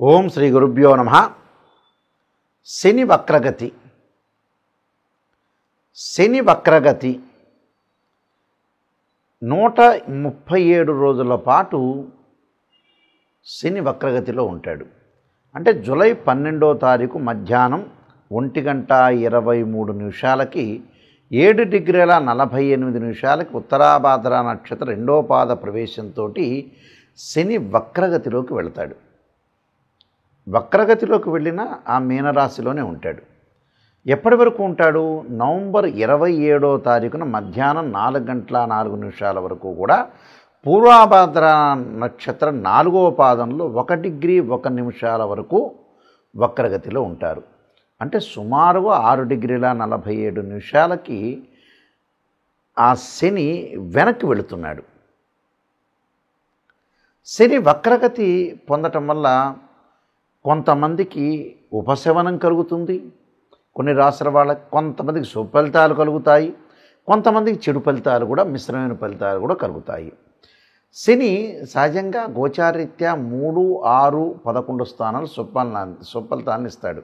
ఓం శ్రీ గురుభ్యో నమః. శని వక్రగతి. శని వక్రగతి 137 రోజుల పాటు శని వక్రగతిలో ఉంటాడు. అంటే జూలై 12వ తారీఖు మధ్యాహ్నం 1:23 7 డిగ్రీల 48 నిమిషాలకి ఉత్తరాభాద్ర నక్షత్ర 2వ పాద ప్రవేశంతో శని వక్రగతిలోకి వెళతాడు. వక్రగతిలోకి వెళ్ళిన ఆ మీనరాశిలోనే ఉంటాడు. ఎప్పటి వరకు ఉంటాడు? నవంబర్ 27వ తారీఖున మధ్యాహ్నం 4:04 వరకు కూడా పూర్వాభాద్ర నక్షత్ర 4వ పాదంలో 1 డిగ్రీ 1 నిమిషాల వరకు వక్రగతిలో ఉంటారు. అంటే సుమారుగా 6 డిగ్రీల 47 నిమిషాలకి ఆ శని వెనక్కి వెళుతున్నాడు. శని వక్రగతి పొందటం వల్ల కొంతమందికి ఉపశమనం కలుగుతుంది, కొన్ని రాశుల వాళ్ళకి కొంతమందికి శుభ ఫలితాలు కలుగుతాయి, కొంతమందికి చెడు ఫలితాలు కూడా, మిశ్రమైన ఫలితాలు కూడా కలుగుతాయి. శని సహజంగా గోచారీత్యా 3, 6, 11 స్థానాలు శుభ ఫలితాలను ఇస్తాడు.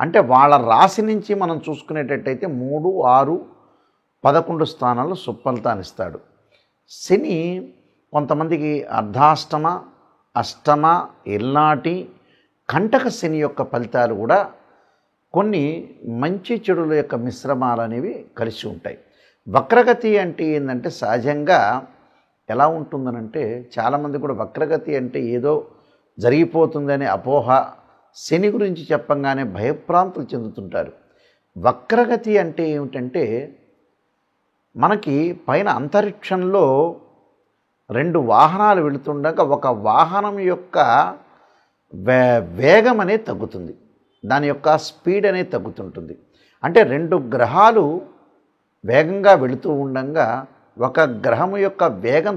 అంటే వాళ్ళ రాశి నుంచి మనం చూసుకునేటట్టయితే 3, 6, 11 స్థానాలు శుభ ఫలితాన్ని ఇస్తాడు. శని కొంతమందికి అర్ధాష్టమ, అష్టమ, ఎల్నాటి, కంటక శని యొక్క ఫలితాలు కూడా కొన్ని మంచి చెడుల యొక్క మిశ్రమాలు అనేవి కలిసి ఉంటాయి. వక్రగతి అంటే ఏంటంటే సహజంగా ఎలా ఉంటుందనంటే చాలామంది కూడా వక్రగతి అంటే ఏదో జరిగిపోతుందనే అపోహ, శని గురించి చెప్పంగానే భయప్రాంతులు చెందుతుంటారు. వక్రగతి అంటే ఏమిటంటే మనకి పైన అంతరిక్షంలో 2 వాహనాలు వెళుతుండగా ఒక వాహనం యొక్క వేగం అనేది తగ్గుతుంది, దాని యొక్క స్పీడ్ అనేది తగ్గుతుంటుంది. అంటే 2 గ్రహాలు వేగంగా వెళుతూ ఉండగా ఒక గ్రహం యొక్క వేగం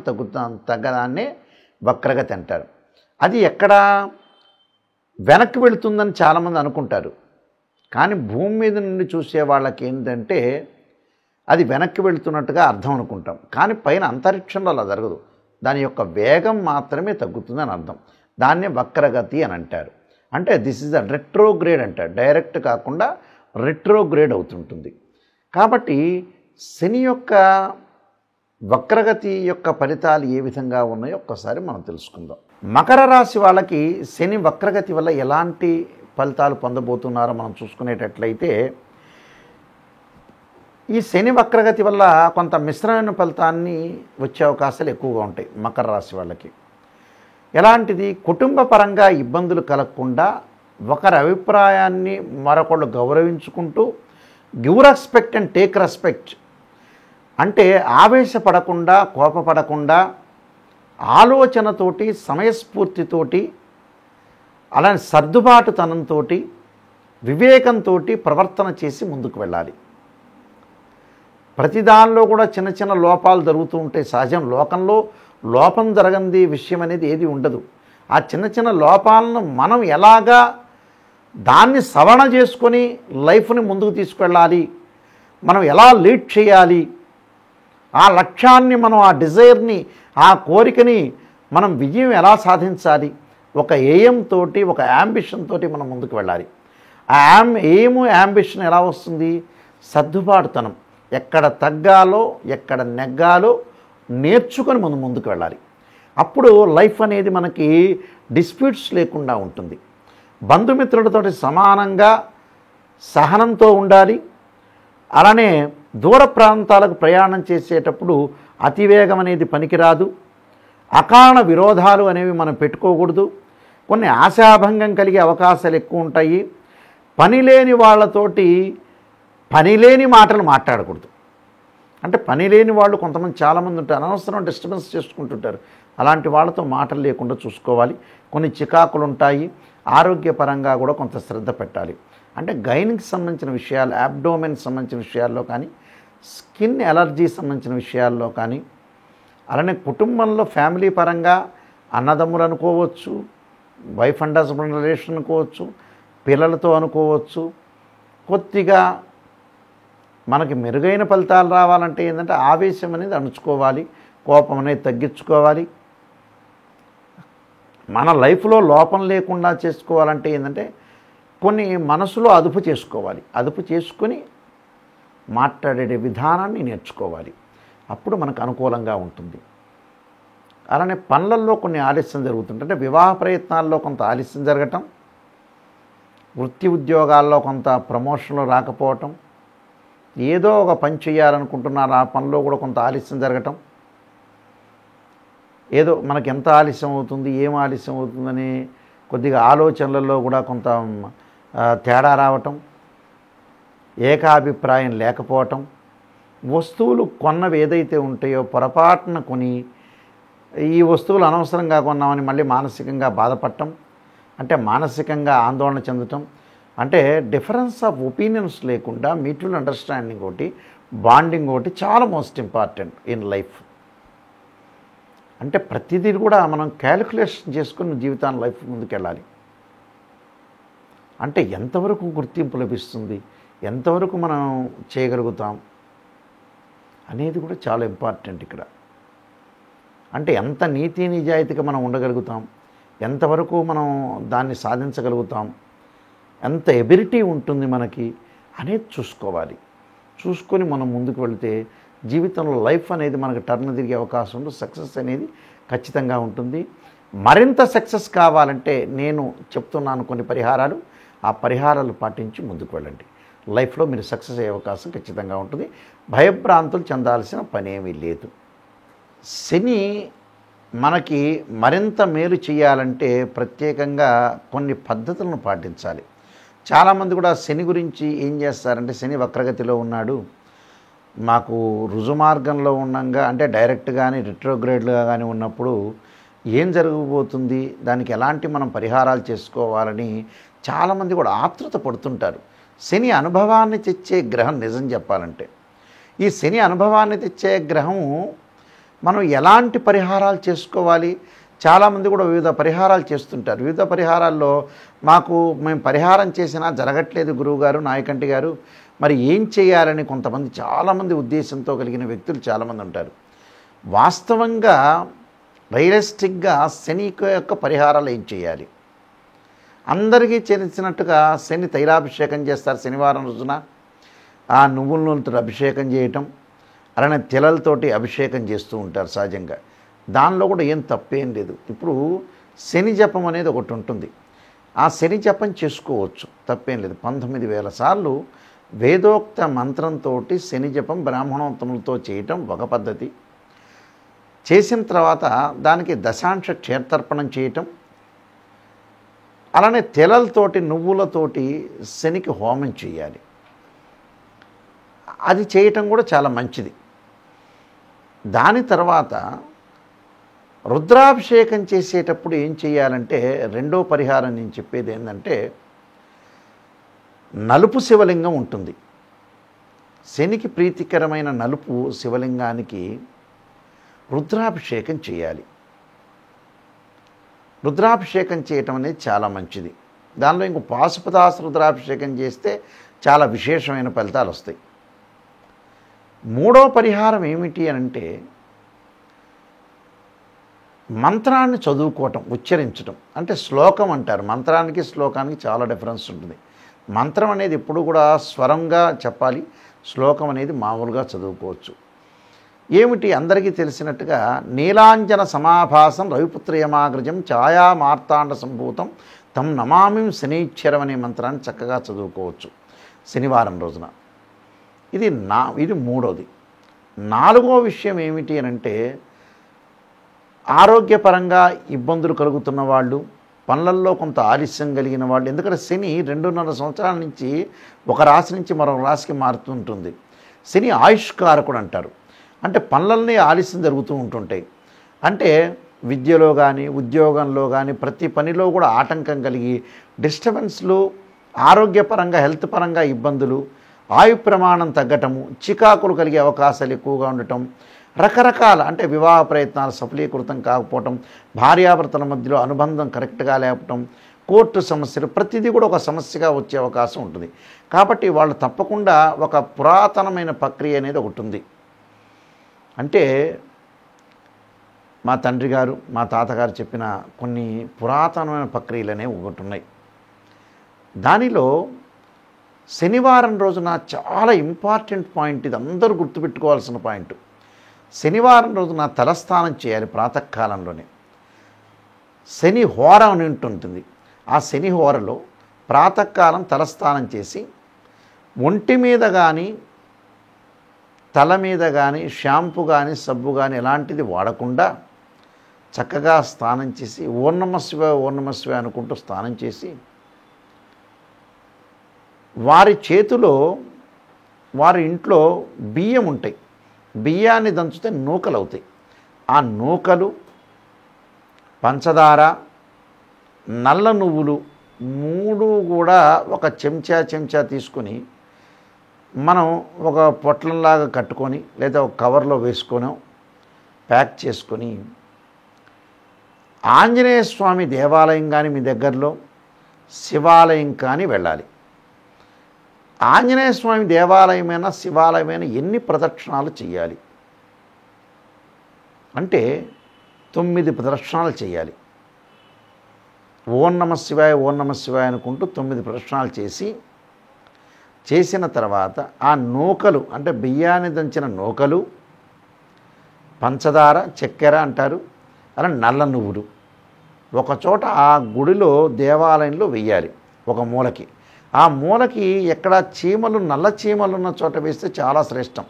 తగ్గడాన్నే వక్రగతి అంటారు. అది ఎక్కడ వెనక్కి వెళుతుందని చాలామంది అనుకుంటారు. కానీ భూమి మీద నుండి చూసే వాళ్ళకి ఏంటంటే అది వెనక్కి వెళుతున్నట్టుగా అర్థం అనుకుంటాం. కానీ పైన అంతరిక్షంలో అలా జరగదు, దాని యొక్క వేగం మాత్రమే తగ్గుతుందని అర్థం. దాన్నే వక్రగతి అని అంటారు. అంటే దిస్ ఈజ్ అ రెట్రోగ్రేడ్ అంటారు, డైరెక్ట్ కాకుండా రెట్రోగ్రేడ్ అవుతుంటుంది. కాబట్టి శని యొక్క వక్రగతి యొక్క ఫలితాలు ఏ విధంగా ఉన్నాయో ఒక్కసారి మనం తెలుసుకుందాం. మకర రాశి వాళ్ళకి శని వక్రగతి వల్ల ఎలాంటి ఫలితాలు పొందబోతున్నారో మనం చూసుకునేటట్లయితే ఈ శని వక్రగతి వల్ల కొంత మిశ్రమైన ఫలితాన్ని వచ్చే అవకాశాలు ఎక్కువగా ఉంటాయి మకర రాశి వాళ్ళకి. ఎలాంటిది? కుటుంబ పరంగా ఇబ్బందులు కలగకుండా ఒకరి అభిప్రాయాన్ని మరొకళ్ళు గౌరవించుకుంటూ give respect and take respect, అంటే ఆవేశపడకుండా, కోపపడకుండా, ఆలోచనతోటి, సమయస్ఫూర్తితోటి, అలానే సర్దుబాటుతనంతో, వివేకంతో ప్రవర్తన చేసి ముందుకు వెళ్ళాలి. ప్రతి దానిలో కూడా చిన్న చిన్న లోపాలు జరుగుతూ ఉంటాయి. సహజం, లోకంలో లోపం జరగంది విషయం అనేది ఏది ఉండదు. ఆ చిన్న చిన్న లోపాలను మనం ఎలాగా దాన్ని సవరణ చేసుకొని లైఫ్ని ముందుకు తీసుకెళ్ళాలి, మనం ఎలా లీడ్ చేయాలి, ఆ లక్ష్యాన్ని మనం, ఆ డిజైర్ని, ఆ కోరికని మనం విజయం ఎలా సాధించాలి, ఒక ఎయిమ్ తోటి, ఒక యాంబిషన్ తోటి మనం ముందుకు వెళ్ళాలి. ఆ ఎయిమ్, యాంబిషన్ ఎలా వస్తుంది? సర్దుబాటుతనం, ఎక్కడ తగ్గాలో ఎక్కడ నెగ్గాలో నేర్చుకొని ముందుకు వెళ్ళాలి. అప్పుడు లైఫ్ అనేది మనకి డిస్ప్యూట్స్ లేకుండా ఉంటుంది. బంధుమిత్రులతో సమానంగా సహనంతో ఉండాలి. అలానే దూర ప్రాంతాలకు ప్రయాణం చేసేటప్పుడు అతివేగం అనేది పనికిరాదు. అకారణ విరోధాలు అనేవి మనం పెట్టుకోకూడదు. కొన్ని ఆశాభంగం కలిగే అవకాశాలు ఎక్కువ ఉంటాయి. పనిలేని వాళ్ళతోటి పనిలేని మాటలు మాట్లాడకూడదు. అంటే పనిలేని వాళ్ళు కొంతమంది చాలామంది ఉంటారు, అనవసరం డిస్టర్బెన్స్ చేసుకుంటుంటారు. అలాంటి వాళ్ళతో మాటలు లేకుండా చూసుకోవాలి. కొన్ని చికాకులు ఉంటాయి. ఆరోగ్యపరంగా కూడా కొంత శ్రద్ధ పెట్టాలి. అంటే గైన్కి సంబంధించిన విషయాలు, అబ్డోమెన్కి సంబంధించిన విషయాల్లో కానీ, స్కిన్ ఎలర్జీ సంబంధించిన విషయాల్లో కానీ, అలానే కుటుంబంలో ఫ్యామిలీ పరంగా అన్నదమ్ములు అనుకోవచ్చు, వైఫ్ అండ్ హస్బెండ్ రిలేషన్ అనుకోవచ్చు, పిల్లలతో అనుకోవచ్చు. కొద్దిగా మనకి మెరుగైన ఫలితాలు రావాలంటే ఏంటంటే ఆవేశం అనేది అణుచుకోవాలి, కోపం అనేది తగ్గించుకోవాలి. మన లైఫ్లో లోపం లేకుండా చేసుకోవాలంటే ఏంటంటే కొన్ని మనసులో అదుపు చేసుకోవాలి. అదుపు చేసుకొని మాట్లాడే విధానాన్ని నేర్చుకోవాలి. అప్పుడు మనకు అనుకూలంగా ఉంటుంది. అలానే పనులలో కొన్ని ఆలస్యం జరుగుతుంటే, అంటే వివాహ ప్రయత్నాల్లో కొంత ఆలస్యం జరగటం, వృత్తి ఉద్యోగాల్లో కొంత ప్రమోషన్లు రాకపోవటం, ఏదో ఒక పని చేయాలనుకుంటున్నారు ఆ పనిలో కూడా కొంత ఆలస్యం జరగటం, ఏదో మనకి ఎంత ఆలస్యం అవుతుంది, ఏం ఆలస్యం అవుతుందని కొద్దిగా ఆలోచనలలో కూడా కొంత తేడా రావటం, ఏకాభిప్రాయం లేకపోవటం, వస్తువులు కొన్నవి ఏదైతే ఉంటాయో పొరపాటున కొని ఈ వస్తువులు అనవసరంగా కొన్నామని మళ్ళీ మానసికంగా బాధపడటం, అంటే మానసికంగా ఆందోళన చెందటం, అంటే డిఫరెన్స్ ఆఫ్ ఒపీనియన్స్ లేకుండా మ్యూచువల్ అండర్స్టాండింగ్ ఒకటి, బాండింగ్ ఒకటి చాలా మోస్ట్ ఇంపార్టెంట్ ఇన్ లైఫ్. అంటే ప్రతిదీ కూడా మనం క్యాలిక్యులేషన్ చేసుకుని జీవితాన్ని లైఫ్ ముందుకెళ్ళాలి. అంటే ఎంతవరకు గుర్తింపు లభిస్తుంది, ఎంతవరకు మనం చేయగలుగుతాం అనేది కూడా చాలా ఇంపార్టెంట్ ఇక్కడ. అంటే ఎంత నీతి నిజాయితీగా మనం ఉండగలుగుతాం, ఎంతవరకు మనం దాన్ని సాధించగలుగుతాం, ఎంత ఎబిలిటీ ఉంటుంది మనకి అనేది చూసుకోవాలి. చూసుకొని మనం ముందుకు వెళితే జీవితంలో లైఫ్ అనేది మనకు టర్న్ తిరిగే అవకాశం ఉంటుంది. సక్సెస్ అనేది ఖచ్చితంగా ఉంటుంది. మరింత సక్సెస్ కావాలంటే నేను చెప్తున్నాను కొన్ని పరిహారాలు, ఆ పరిహారాలు పాటించి ముందుకు వెళ్ళండి. లైఫ్లో మీరు సక్సెస్ అయ్యే అవకాశం ఖచ్చితంగా ఉంటుంది. భయభ్రాంతులు చెందాల్సిన పనేమీ లేదు. శని మనకి మరింత మేలు చేయాలంటే ప్రత్యేకంగా కొన్ని పద్ధతులను పాటించాలి. చాలామంది కూడా శని గురించి ఏం చేస్తారంటే, శని వక్రగతిలో ఉన్నాడు, మాకు రుజుమార్గంలో ఉండగా అంటే డైరెక్ట్ కానీ రిట్రోగ్రేడ్గా కానీ ఉన్నప్పుడు ఏం జరగబోతుంది, దానికి ఎలాంటి మనం పరిహారాలు చేసుకోవాలని చాలామంది కూడా ఆతృత పడుతుంటారు. శని అనుభవాన్ని తెచ్చే గ్రహం నిజం చెప్పాలంటే. ఈ శని అనుభవాన్ని తెచ్చే గ్రహం మనం ఎలాంటి పరిహారాలు చేసుకోవాలి, చాలామంది కూడా వివిధ పరిహారాలు చేస్తుంటారు. వివిధ పరిహారాల్లో మేము పరిహారం చేసినా జరగట్లేదు గురువుగారు, నాయకంటి గారు, మరి ఏం చేయాలని కొంతమంది చాలామంది ఉద్దేశంతో కలిగిన వ్యక్తులు చాలామంది ఉంటారు. వాస్తవంగా రియలిస్టిక్గా శని యొక్క పరిహారాలు ఏం చేయాలి, అందరికీ తెలిసినట్టుగా శని తైలాభిషేకం చేస్తారు. శనివారం రోజున ఆ నువ్వుల నూనెతో అభిషేకం చేయటం, అలానే తెలలతోటి అభిషేకం చేస్తూ ఉంటారు సహజంగా. దానిలో కూడా ఏం తప్పేం లేదు. ఇప్పుడు శని జపం అనేది ఒకటి ఉంటుంది, ఆ శని జపం చేసుకోవచ్చు, తప్పేం లేదు. 19,000 సార్లు వేదోక్త మంత్రంతో శని జపం బ్రాహ్మణోత్తములతో చేయటం ఒక పద్ధతి. చేసిన తర్వాత దానికి దశాంశ క్షేత్రర్పణం చేయటం, అలానే తెలలతోటి నువ్వులతోటి శనికి హోమం చేయాలి. అది చేయటం కూడా చాలా మంచిది. దాని తర్వాత రుద్రాభిషేకం చేసేటప్పుడు ఏం చేయాలంటే, రెండో పరిహారం నేను చెప్పేది ఏంటంటే, నలుపు శివలింగం ఉంటుంది. శనికి ప్రీతికరమైన నలుపు శివలింగానికి రుద్రాభిషేకం చేయాలి. రుద్రాభిషేకం చేయటం అనేది చాలా మంచిది. దానిలో ఇంకో పాశుపదాస రుద్రాభిషేకం చేస్తే చాలా విశేషమైన ఫలితాలు వస్తాయి. మూడో పరిహారం ఏమిటి అంటే, మంత్రాన్ని చదువుకోవటం, ఉచ్చరించటం. అంటే శ్లోకం అంటారు, మంత్రానికి శ్లోకానికి చాలా డిఫరెన్స్ ఉంటుంది. మంత్రం అనేది ఎప్పుడు కూడా స్వరంగా చెప్పాలి, శ్లోకం అనేది మామూలుగా చదువుకోవచ్చు. ఏమిటి అందరికీ తెలిసినట్టుగా నీలాంజన సమాభాసం రవిపుత్రయమాగ్రజం ఛాయా మార్తాండ సంభూతం తం నమామిం శనీశ్వరం అనే మంత్రాన్ని చక్కగా చదువుకోవచ్చు శనివారం రోజున. ఇది మూడోది. నాలుగో విషయం ఏమిటి అంటే, ఆరోగ్యపరంగా ఇబ్బందులు కలుగుతున్న వాళ్ళు, పనులలో కొంత ఆలస్యం కలిగిన వాళ్ళు, ఎందుకంటే శని 2.5 సంవత్సరాల నుంచి ఒక రాశి నుంచి మరొక రాశికి మారుతుంటుంది. శని ఆయుష్కారకుడు అంటారు. అంటే పనులన్నీ ఆలస్యం జరుగుతూ ఉంటుంటాయి. అంటే విద్యలో కానీ ఉద్యోగంలో కానీ ప్రతి పనిలో కూడా ఆటంకం కలిగి డిస్టర్బెన్స్లు, ఆరోగ్యపరంగా హెల్త్ పరంగా ఇబ్బందులు, ఆయు ప్రమాణం తగ్గటము, చికాకులు కలిగే అవకాశాలు ఎక్కువగా ఉండటం, రకరకాల అంటే వివాహ ప్రయత్నాలు సఫలీకృతం కాకపోవటం, భార్యాభర్తల మధ్యలో అనుబంధం కరెక్ట్గా లేపటం, కోర్టు సమస్యలు, ప్రతిదీ కూడా ఒక సమస్యగా వచ్చే అవకాశం ఉంటుంది. కాబట్టి వాళ్ళు తప్పకుండా ఒక పురాతనమైన ప్రక్రియ అనేది ఒకటి ఉంది. అంటే మా తండ్రి గారు మా తాతగారు చెప్పిన కొన్ని పురాతనమైన ప్రక్రియలు అనేవి ఒకటి ఉన్నాయి. దానిలో శనివారం రోజున చాలా ఇంపార్టెంట్ పాయింట్, ఇది అందరూ గుర్తుపెట్టుకోవాల్సిన పాయింట్. శనివారం రోజున తలస్నానం చేయాలి ప్రాతకాలంలోనే. శని హోర అని ఉంటుంది. ఆ శని హోరలో ప్రాతకాలం తలస్నానం చేసి ఒంటి మీద కానీ తల మీద కానీ షాంపూ కానీ సబ్బు కానీ ఎలాంటిది వాడకుండా చక్కగా స్నానం చేసి ఓం నమః శివాయ ఓం నమః శివాయ అనుకుంటూ స్నానం చేసి వారి చేతిలో వారి ఇంట్లో బియ్యం ఉంటాయి, బియ్యాన్ని దంచితే నూకలు అవుతాయి. ఆ నూకలు, పంచదార, నల్ల నువ్వులు 3 కూడా ఒక చెంచా తీసుకొని మనం ఒక పొట్లంలాగా కట్టుకొని లేదా ఒక కవర్లో వేసుకొని ప్యాక్ చేసుకొని ఆంజనేయ స్వామి దేవాలయం కానీ మీ దగ్గరలో శివాలయం కానీ వెళ్ళాలి. ఆంజనేయ స్వామి దేవాలయమైనా శివాలయమైనా ఎన్ని ప్రదక్షిణాలు చేయాలి అంటే 9 ప్రదక్షిణాలు చేయాలి. ఓం నమః శివాయ ఓం నమః శివాయ అనుకుంటూ 9 ప్రదక్షిణాలు చేసిన తర్వాత ఆ నూకలు అంటే బియ్యాన్ని దంచిన నూకలు, పంచదార, చక్కెర అంటారు, అలా నల్ల నువ్వులు ఒకచోట ఆ గుడిలో దేవాలయంలో వెయ్యాలి. ఒక మూలకి, ఆ మూలకి ఎక్కడ చీమలు నల్ల చీమలు ఉన్న చోట వేస్తే చాలా శ్రేష్టం.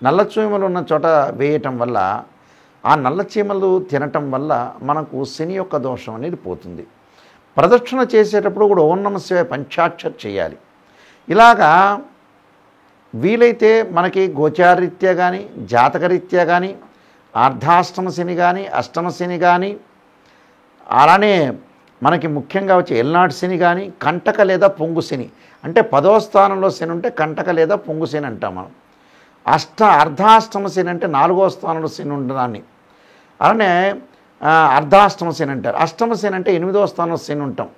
నల్ల చీమలు ఉన్న చోట వేయటం వల్ల ఆ నల్ల చీమలు తినటం వల్ల మనకు శని యొక్క దోషం అనేది పోతుంది. ప్రదక్షిణ చేసేటప్పుడు కూడా ఓం నమః శివాయ పంచాక్షర్ చేయాలి. ఇలాగా వీలైతే మనకి గోచారరీత్యా కానీ జాతకరీత్యా కానీ అర్ధాష్టమ శని కానీ అష్టమ శని కానీ అలానే మనకి ముఖ్యంగా వచ్చే ఎల్నాటి శని కానీ కంటక లేదా పొంగు శని అంటే 10వ స్థానంలో శని ఉంటే కంటక లేదా పొంగు శని అంటాం మనం. అర్ధాష్టమ శని అంటే 4వ స్థానంలో శని ఉండడాన్ని అలానే అర్ధాష్టమ శని అంటారు. అష్టమ శని అంటే 8వ స్థానంలో శని ఉంటాం.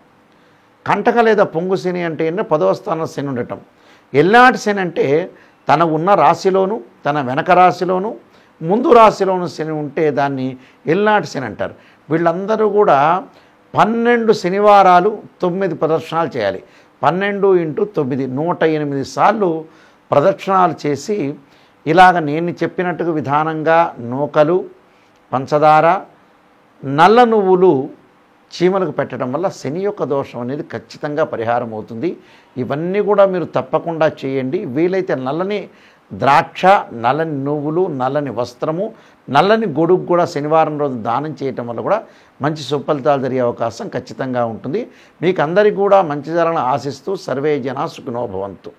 కంటక లేదా పొంగు శని అంటే 10వ స్థానంలో శని ఉండటం. ఎల్నాటి శని అంటే తన ఉన్న రాశిలోను తన వెనక రాశిలోను ముందు రాశిలోను శని ఉంటే దాన్ని ఎల్నాటి శని అంటారు. వీళ్ళందరూ కూడా 12 శనివారాలు 9 ప్రదక్షిణాలు చేయాలి. 12 × 9 108 సార్లు ప్రదక్షిణాలు చేసి ఇలాగ నేను చెప్పినట్టుగా విధానంగా నూకలు, పంచదార, నల్ల నువ్వులు చీమలకు పెట్టడం వల్ల శని యొక్క దోషం అనేది ఖచ్చితంగా పరిహారం అవుతుంది. ఇవన్నీ కూడా మీరు తప్పకుండా చేయండి. వీలైతే నల్లని ద్రాక్ష, నల్లని నువ్వులు, నల్లని వస్త్రము, నల్లని గొడుగు కూడా శనివారం రోజు దానం చేయటం వల్ల కూడా మంచి సుఫలితాలు జరిగే అవకాశం ఖచ్చితంగా ఉంటుంది. మీకు అందరికీ కూడా మంచి జరగాలని ఆశిస్తూ సర్వే జనా సుఖినో భవంతు.